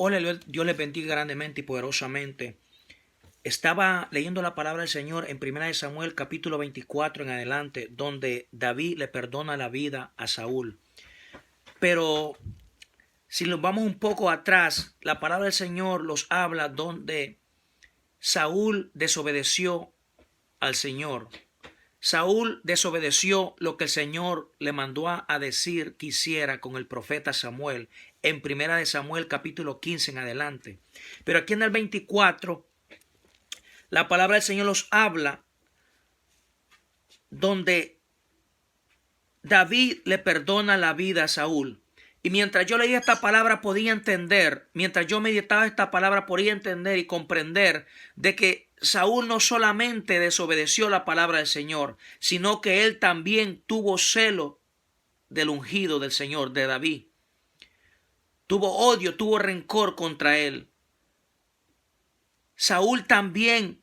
Hola, Dios les bendiga grandemente y poderosamente. Estaba leyendo la palabra del Señor en 1 Samuel capítulo 24 en adelante, donde David le perdona la vida a Saúl. Pero si nos vamos un poco atrás, la palabra del Señor los habla donde Saúl desobedeció al Señor. Saúl desobedeció lo que el Señor le mandó a decir que hiciera con el profeta Samuel en 1 Samuel capítulo 15 en adelante. Pero aquí en el 24, la palabra del Señor los habla donde David le perdona la vida a Saúl. Y mientras yo leía esta palabra podía entender, mientras yo meditaba esta palabra podía entender y comprender de que Saúl no solamente desobedeció la palabra del Señor, sino que él también tuvo celo del ungido del Señor, de David. Tuvo odio, tuvo rencor contra él. Saúl también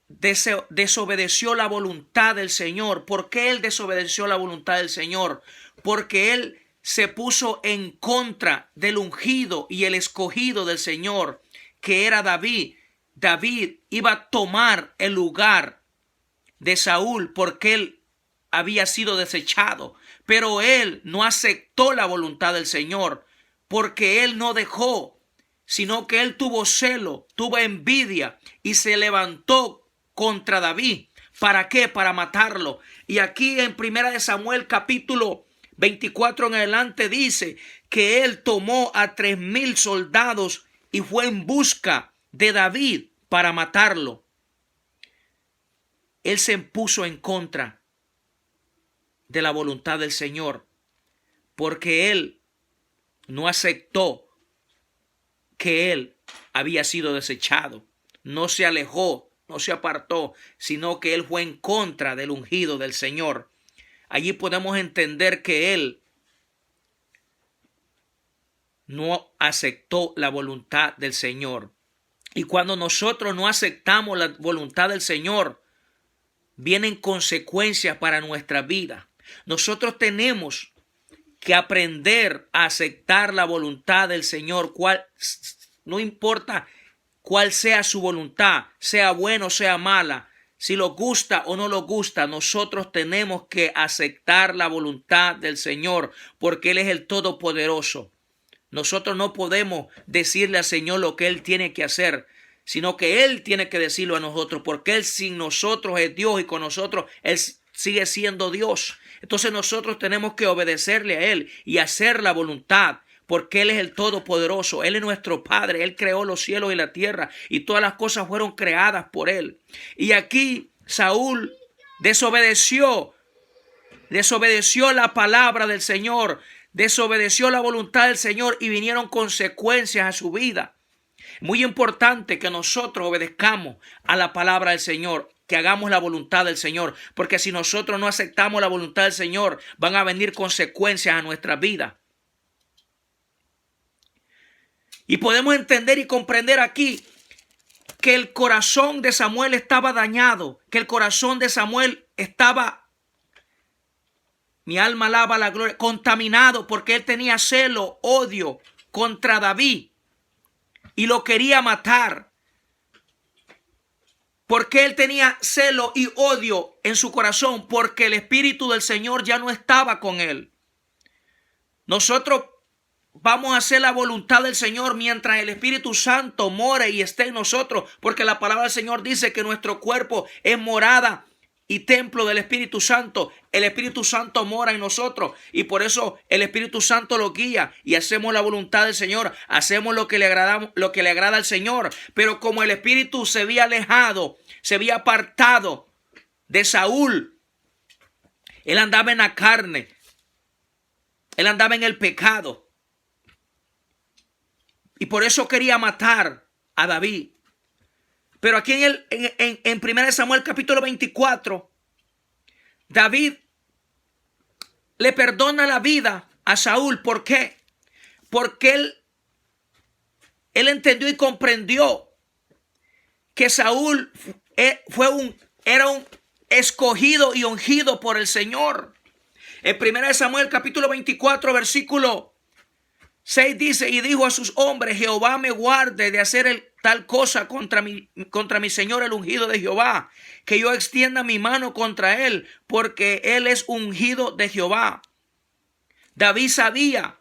desobedeció la voluntad del Señor. ¿Por qué él desobedeció la voluntad del Señor? Porque él se puso en contra del ungido y el escogido del Señor, que era David. David iba a tomar el lugar de Saúl porque él había sido desechado, pero él no aceptó la voluntad del Señor porque él no dejó, sino que él tuvo celo, tuvo envidia y se levantó contra David. ¿Para qué? Para matarlo. Y aquí en 1 Samuel capítulo 24 en adelante dice que él tomó a 3,000 soldados y fue en busca de David para matarlo. Él se puso en contra de la voluntad del Señor porque él no aceptó que él había sido desechado. No se alejó, no se apartó, sino que él fue en contra del ungido del Señor. Allí podemos entender que él no aceptó la voluntad del Señor. Y cuando nosotros no aceptamos la voluntad del Señor, vienen consecuencias para nuestra vida. Nosotros tenemos que aprender a aceptar la voluntad del Señor, no importa cuál sea su voluntad, sea buena o sea mala, si lo gusta o no lo gusta, nosotros tenemos que aceptar la voluntad del Señor, porque Él es el Todopoderoso. Nosotros no podemos decirle al Señor lo que Él tiene que hacer, sino que Él tiene que decirlo a nosotros, porque Él sin nosotros es Dios y con nosotros Él sigue siendo Dios. Entonces nosotros tenemos que obedecerle a Él y hacer la voluntad, porque Él es el Todopoderoso. Él es nuestro Padre. Él creó los cielos y la tierra y todas las cosas fueron creadas por Él. Y aquí Saúl desobedeció la palabra del Señor, desobedeció la voluntad del Señor y vinieron consecuencias a su vida. Muy importante que nosotros obedezcamos a la palabra del Señor, que hagamos la voluntad del Señor, porque si nosotros no aceptamos la voluntad del Señor, van a venir consecuencias a nuestra vida. Y podemos entender y comprender aquí que el corazón de Samuel estaba dañado, que el corazón de Samuel estaba, mi alma alaba la gloria, contaminado, porque él tenía celo, odio contra David y lo quería matar. Porque él tenía celo y odio en su corazón, porque el Espíritu del Señor ya no estaba con él. Nosotros vamos a hacer la voluntad del Señor mientras el Espíritu Santo more y esté en nosotros, porque la palabra del Señor dice que nuestro cuerpo es morada y templo del Espíritu Santo. El Espíritu Santo mora en nosotros y por eso el Espíritu Santo lo guía y hacemos la voluntad del Señor, hacemos lo que le agrada al Señor. Pero como el Espíritu se había alejado, se había apartado de Saúl, él andaba en la carne, él andaba en el pecado y por eso quería matar a David. Pero aquí en 1 Samuel capítulo 24, David le perdona la vida a Saúl. ¿Por qué? Porque él entendió y comprendió que Saúl era un escogido y ungido por el Señor. En 1 Samuel capítulo 24, versículo 6 dice, y dijo a sus hombres, Jehová me guarde de hacer tal cosa contra mi señor el ungido de Jehová, que yo extienda mi mano contra él, porque él es ungido de Jehová. David sabía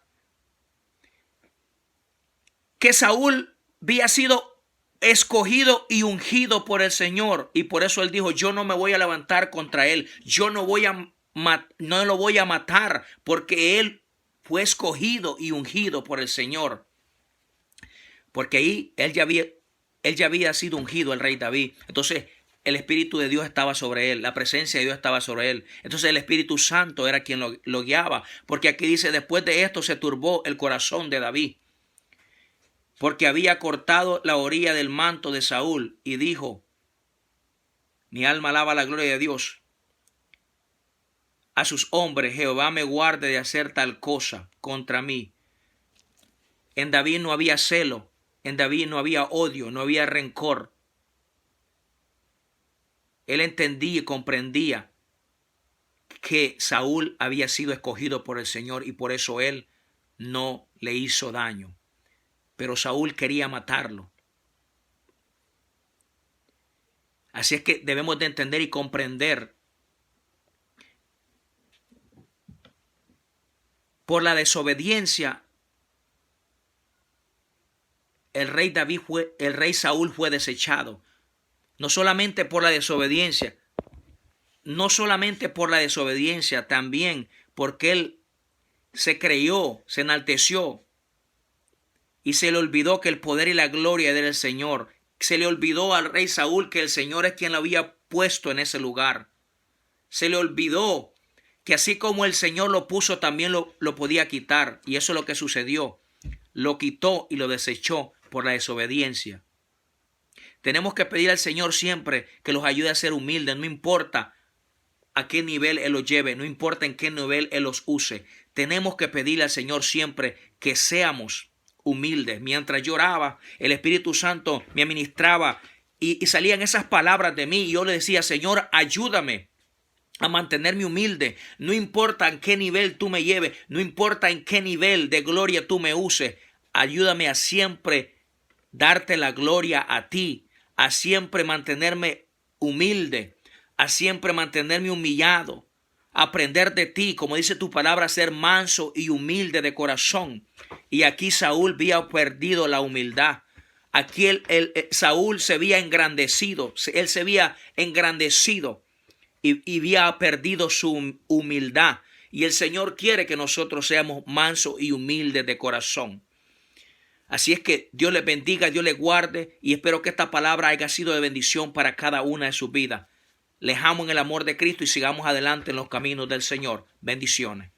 que Saúl había sido escogido y ungido por el Señor, y por eso él dijo, yo no me voy a levantar contra él, yo no lo voy a matar, porque él fue escogido y ungido por el Señor. Porque ahí él ya había sido ungido, el rey David. Entonces el Espíritu de Dios estaba sobre él, la presencia de Dios estaba sobre él. Entonces el Espíritu Santo era quien lo guiaba. Porque aquí dice, después de esto se turbó el corazón de David, porque había cortado la orilla del manto de Saúl, y dijo, mi alma alaba la gloria de Dios. A sus hombres, Jehová me guarde de hacer tal cosa contra mí. En David no había celo, en David no había odio, no había rencor. Él entendía y comprendía que Saúl había sido escogido por el Señor, y por eso él no le hizo daño. Pero Saúl quería matarlo. Así es que debemos de entender y comprender. Por la desobediencia, el rey Saúl fue desechado. No solamente por la desobediencia, también porque él se creyó, se enalteció y se le olvidó que el poder y la gloria era del Señor. Se le olvidó al rey Saúl que el Señor es quien lo había puesto en ese lugar. Se le olvidó que así como el Señor lo puso, también lo podía quitar. Y eso es lo que sucedió. Lo quitó y lo desechó por la desobediencia. Tenemos que pedir al Señor siempre que los ayude a ser humildes. No importa a qué nivel Él los lleve, no importa en qué nivel Él los use. Tenemos que pedirle al Señor siempre que seamos humildes. Mientras yo oraba, el Espíritu Santo me administraba y salían esas palabras de mí. Y yo le decía, Señor, ayúdame a mantenerme humilde. No importa en qué nivel tú me lleves, no importa en qué nivel de gloria tú me uses. Ayúdame a siempre darte la gloria a ti, a siempre mantenerme humilde, a siempre mantenerme humillado, a aprender de ti, como dice tu palabra, ser manso y humilde de corazón. Y aquí Saúl había perdido la humildad. Aquí Saúl se había engrandecido, él se había engrandecido y había perdido su humildad. Y el Señor quiere que nosotros seamos mansos y humildes de corazón. Así es que Dios les bendiga, Dios les guarde, y espero que esta palabra haya sido de bendición para cada una de sus vidas. Les amo en el amor de Cristo y sigamos adelante en los caminos del Señor. Bendiciones.